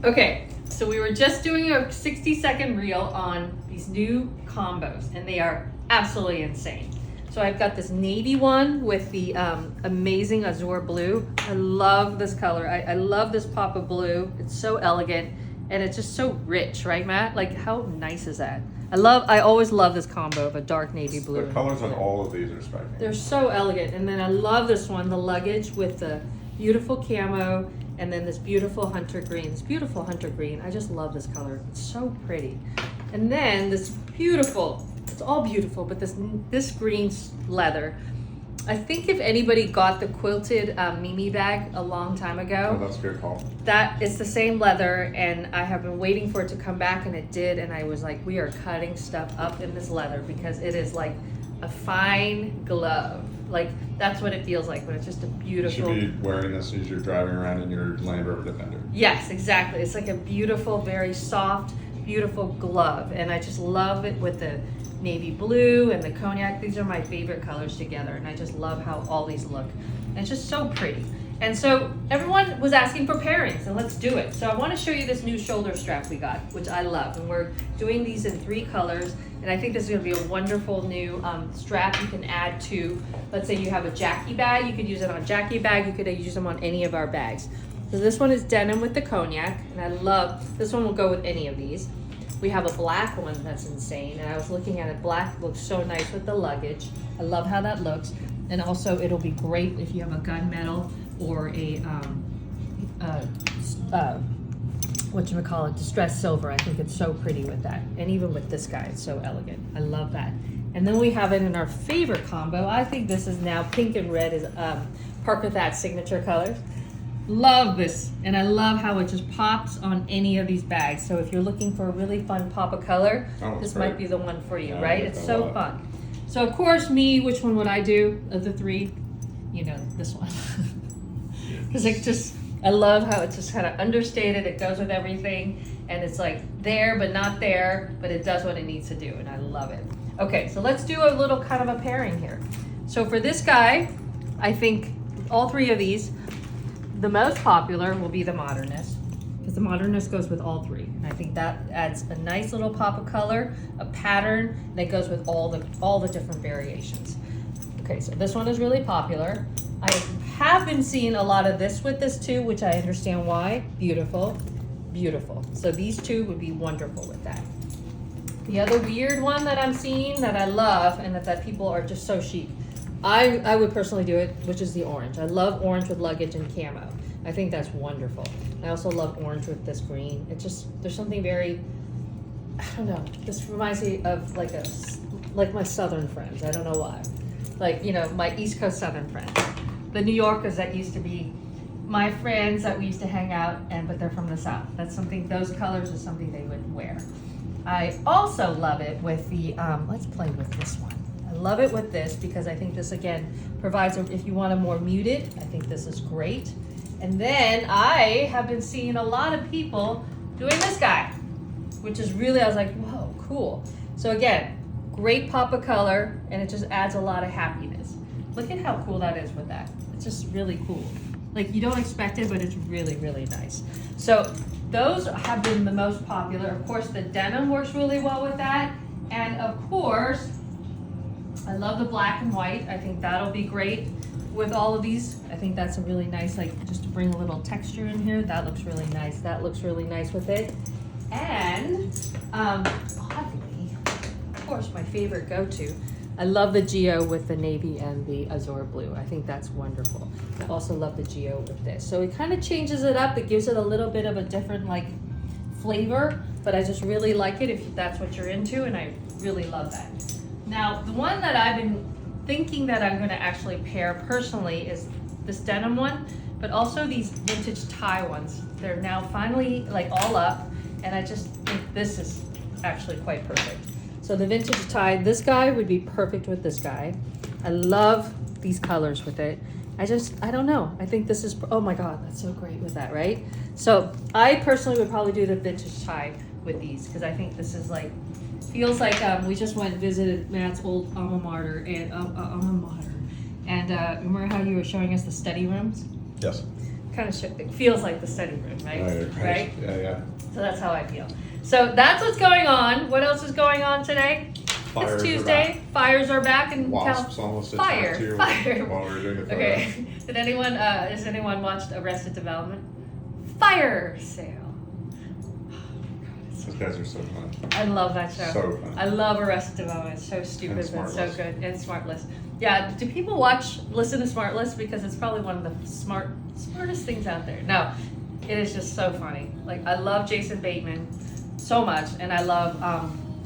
Okay, so we were just doing a 60-second reel on these new combos, and they are absolutely insane. So I've got this navy one with the amazing azure blue. I love this color. I love this pop of blue. It's so elegant, and it's just so rich, right, Matt? Like, how nice is that? I always love this combo of a dark navy blue. The colors on all of these are striking. They're so elegant. And then I love this one, the luggage with the beautiful camo and then this beautiful hunter green. This beautiful hunter green. I just love this color. It's so pretty. And then this beautiful, it's all beautiful, but this green leather. I think if anybody got the quilted Mimi bag a long time ago, Oh, that's a good call. that it's the same leather, and I have been waiting for it to come back, and it did, and I was like, we are cutting stuff up in this leather because it is like a fine glove. Like, that's what it feels like, but it's just a You beautiful. should be wearing this as you're driving around in your Land Rover Defender. Yes, exactly. It's like a beautiful, very soft, beautiful glove, and I just love it with the navy blue and the cognac. These are my favorite colors together, and I just love how all these look. And it's just so pretty. And so everyone was asking for pairings, and let's do it. So I want to show you this new shoulder strap we got, which I love, and we're doing these in 3 colors, and I think this is going to be a wonderful new strap you can add to, let's say you have a Jackie bag. You could use it on a Jackie bag. You could use them on any of our bags. So this one is denim with the cognac, and I love, this one will go with any of these. We have a black one that's insane, and I was looking at it. Black looks so nice with the luggage. I love how that looks, and also it'll be great if you have a gunmetal or a whatchamacallit, distressed silver. I think it's so pretty with that, and even with this guy, it's so elegant. I love that. And then we have it in our favorite combo. I think this is now pink and red is Parker Thatch signature colors. Love this, and I love how it just pops on any of these bags. So if you're looking for a really fun pop of color, Oh, this great. might be the one for you, Yeah, I right? like It's that a so lot. fun. So of course, me, which one would I do of the 3? You know, this one. Because I love how it's just kind of understated. It goes with everything, and it's like there but not there, but it does what it needs to do, and I love it. Okay, so let's do a little kind of a pairing here. So for this guy, I think all 3 of these, the most popular will be the Modernist, because the Modernist goes with all 3. And I think that adds a nice little pop of color, a pattern that goes with all the different variations. Okay, so this one is really popular. I have been seeing a lot of this with this too, which I understand why. Beautiful, beautiful. So these 2 would be wonderful with that. The other weird one that I'm seeing that I love and that people are just so chic, I would personally do it, which is the orange. I love orange with luggage and camo. I think that's wonderful. I also love orange with this green. It just, there's something very, I don't know, this reminds me of like my southern friends. I don't know why. Like, you know, my East Coast southern friends. The New Yorkers that used to be my friends that we used to hang out, but they're from the South. That's something, those colors is something they would wear. I also love it with the, let's play with this one. I love it with this because I think this again provides, if you want a more muted, I think this is great. And then I have been seeing a lot of people doing this guy, which is really, I was like, whoa, cool. So again, great pop of color, and it just adds a lot of happiness. Look at how cool that is with that. It's just really cool. Like, you don't expect it, but it's really, really nice. So those have been the most popular. Of course, the denim works really well with that. And of course, I love the black and white. I think that'll be great with all of these. I think that's a really nice, like, just to bring a little texture in here. That looks really nice. That looks really nice with it. And oddly, of course, my favorite go-to, I love the Geo with the navy and the azure blue. I think that's wonderful. I also love the Geo with this. So it kind of changes it up. It gives it a little bit of a different, like, flavor, but I just really like it if that's what you're into, and I really love that. Now, the one that I've been thinking that I'm going to actually pair personally is this denim one, but also these vintage tie ones. They're now finally like all up, and I just think this is actually quite perfect. So the vintage tie, this guy would be perfect with this guy. I love these colors with it. I don't know. I think this is, oh my God, that's so great with that, right? So I personally would probably do the vintage tie with these, because I think this is like, feels like we just went and visited Matt's old alma mater, and remember how you were showing us the study rooms? Yes. kind of it feels like the study room, right? Right? Yeah. So that's how I feel. So that's what's going on. What else is going on today? Fires It's are Tuesday. Fires are back in Wasps almost Fire. attacked you Fire. while we were doing the photo. Okay. Has anyone watched Arrested Development? Fire sale. Those guys are so fun. I love that show. So fun. I love Arrested Development. It's so stupid, And but so Smartless. good. And Smartless. Yeah. Do people listen to Smartless because it's probably one of the smartest things out there? No, it is just so funny. Like I love Jason Bateman so much, and I love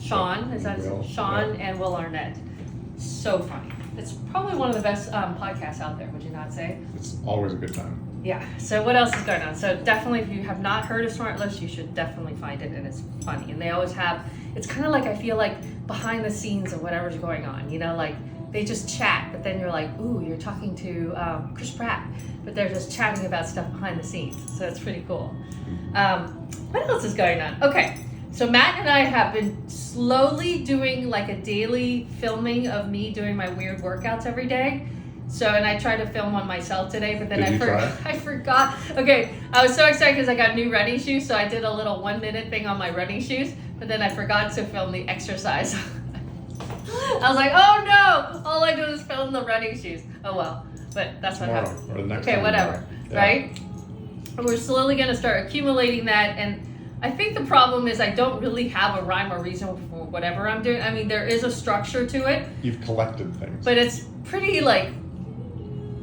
Sean. Is that Will, Sean yeah. and Will Arnett? So funny. It's probably one of the best podcasts out there. Would you not say? It's always a good time. Yeah. So what else is going on? So definitely, if you have not heard of Smartless, you should definitely find it, and it's funny. And they always have. It's kind of like I feel like behind the scenes of whatever's going on. You know, like they just chat, but then you're like, ooh, you're talking to Chris Pratt, but they're just chatting about stuff behind the scenes. So it's pretty cool. What else is going on? Okay. So Matt and I have been slowly doing like a daily filming of me doing my weird workouts every day. So, and I tried to film one myself today, but then Did you try? I forgot. Okay, I was so excited because I got new running shoes, so I did a little 1 minute thing on my running shoes, but then I forgot to film the exercise. I was like, oh no, all I do is film the running shoes. Oh well, but that's what Tomorrow, happened. or the next Okay, time whatever, Yeah. right? We're slowly gonna start accumulating that, and I think the problem is I don't really have a rhyme or reason for whatever I'm doing. I mean, there is a structure to it, You've collected things. but it's pretty like,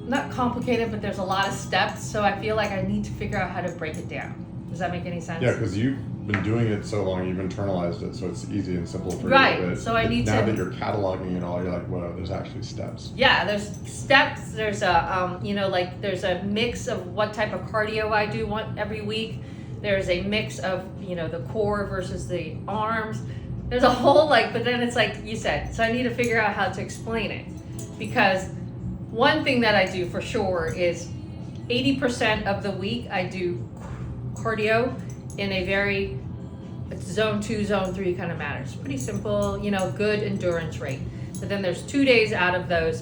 not complicated, but there's a lot of steps, so I feel like I need to figure out how to break it down. Does that make any sense? Yeah, because you've been doing it so long, you've internalized it, so it's easy and simple for Right, you. But so I need now to- that you're cataloging it all, you're like, whoa, there's actually steps. Yeah, there's steps. There's a, like there's a mix of what type of cardio I do every week. There's a mix of, the core versus the arms. There's a whole but then it's like you said, so I need to figure out how to explain it. Because one thing that I do for sure is 80% of the week I do cardio in a very zone 2, zone 3 kind of manner. It's pretty simple, good endurance rate. But then there's 2 days out of those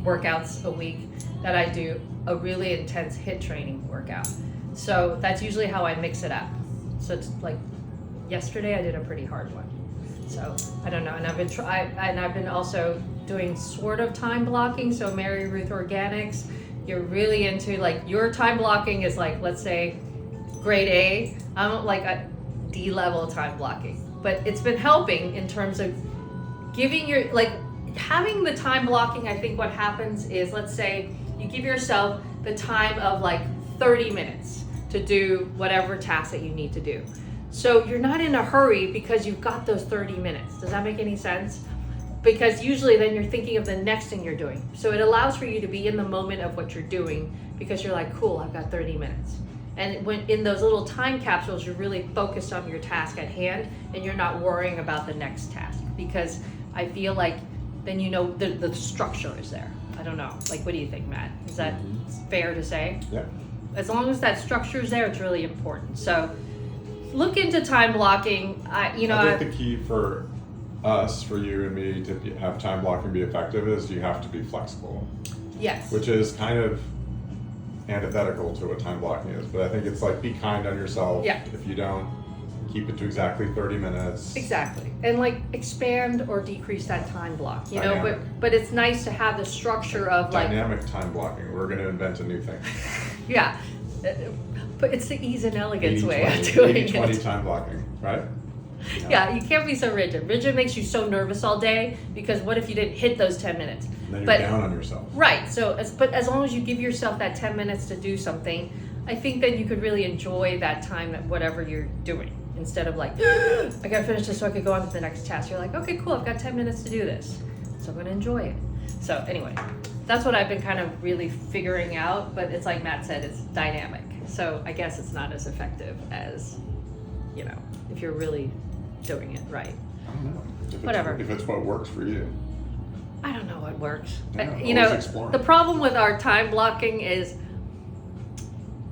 workouts a week that I do a really intense HIIT training workout. So that's usually how I mix it up. So it's like yesterday I did a pretty hard one. So I don't know, and I've been also doing sort of time blocking. So Mary Ruth Organics, you're really into your time blocking is let's say grade A. I'm like a D level time blocking, but it's been helping in terms of giving your having the time blocking. I think what happens is, let's say you give yourself the time of 30 minutes to do whatever task that you need to do. So you're not in a hurry because you've got those 30 minutes. Does that make any sense? Because usually then you're thinking of the next thing you're doing. So it allows for you to be in the moment of what you're doing because you're like, cool, I've got 30 minutes. And when in those little time capsules, you're really focused on your task at hand and you're not worrying about the next task, because I feel like then the structure is there. I don't know. What do you think, Matt? Is that fair to say? Yeah. As long as that structure is there, it's really important. So look into time blocking. I think the key for us, for you and me to have time blocking be effective is you have to be flexible. Yes. Which is kind of antithetical to what time blocking is, but I think it's be kind on yourself. Yeah. If you don't, keep it to exactly 30 minutes. Exactly. And expand or decrease that time block, Dynamic. but it's nice to have the structure of Dynamic time blocking. We're going to invent a new thing. yeah. But it's the ease and elegance 80, way 20, of doing 80-20 it. time blocking, right? Yeah, you can't be so rigid. Rigid makes you so nervous all day because what if you didn't hit those 10 minutes? And then you're But- down on yourself. Right. So, but as long as you give yourself that 10 minutes to do something, I think that you could really enjoy that time at whatever you're doing, instead of I gotta finish this so I could go on to the next task. You're like, okay, cool, I've got 10 minutes to do this, so I'm gonna enjoy it. So anyway, that's what I've been kind of really figuring out. But it's like Matt said, it's dynamic. So I guess it's not as effective as, if you're really doing it right. I don't know. Whatever. If it's what works for you. I don't know what works. Yeah, always exploring. The problem with our time blocking is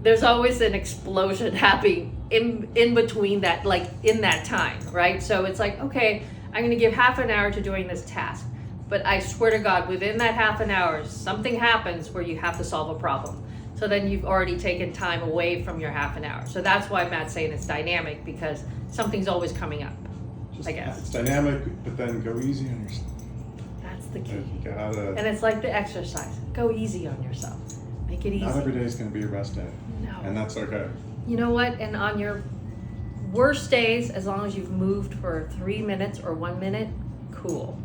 there's always an explosion happening in between that, in that time, right? So it's okay, I'm going to give half an hour to doing this task. But I swear to God, within that half an hour, something happens where you have to solve a problem. So then you've already taken time away from your half an hour. So that's why Matt's saying it's dynamic, because something's always coming up, I guess. It's dynamic, but then go easy on yourself. That's the key. You gotta. And it's like the exercise. Go easy on yourself. Make it easy. Not every day is going to be a rest day. No. And that's okay. You know what? And on your worst days, as long as you've moved for 3 minutes or 1 minute, cool.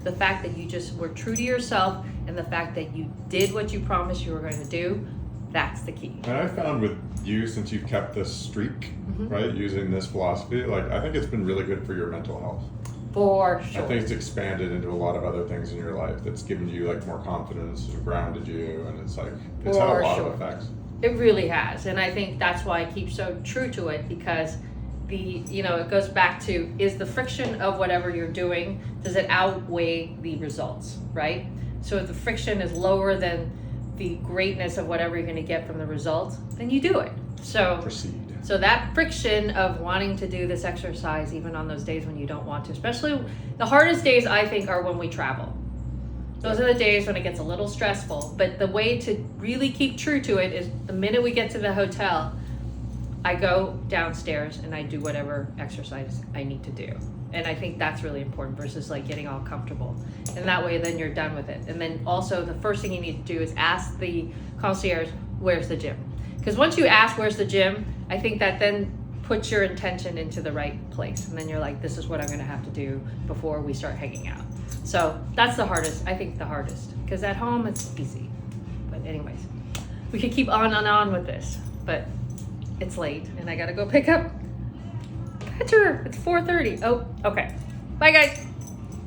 The fact that you just were true to yourself and the fact that you did what you promised you were going to do, that's the key. And I found with you, since you've kept this streak, right, using this philosophy, like I think it's been really good for your mental health. For sure. I think it's expanded into a lot of other things in your life that's given you like more confidence and grounded you, and it's like it's had a lot of effects. It really has, and I think that's why I keep so true to it, because it goes back to, is the friction of whatever you're doing, does it outweigh the results, right? So if the friction is lower than the greatness of whatever you're going to get from the results, then you do it. So Proceed. So that friction of wanting to do this exercise, even on those days when you don't want to, especially the hardest days, I think, are when we travel. Those are the days when it gets a little stressful. But the way to really keep true to it is the minute we get to the hotel, I go downstairs and I do whatever exercise I need to do. And I think that's really important versus like getting all comfortable. And that way then you're done with it. And then also the first thing you need to do is ask the concierge, where's the gym? Because once you ask where's the gym, I think that then puts your intention into the right place. And then you're like, this is what I'm gonna have to do before we start hanging out. So that's the hardest, I think the hardest. Because at home it's easy. But anyways, we could keep on and on with this, but it's late and I gotta go pick up Petra. It's 4:30. Oh, okay. Bye guys.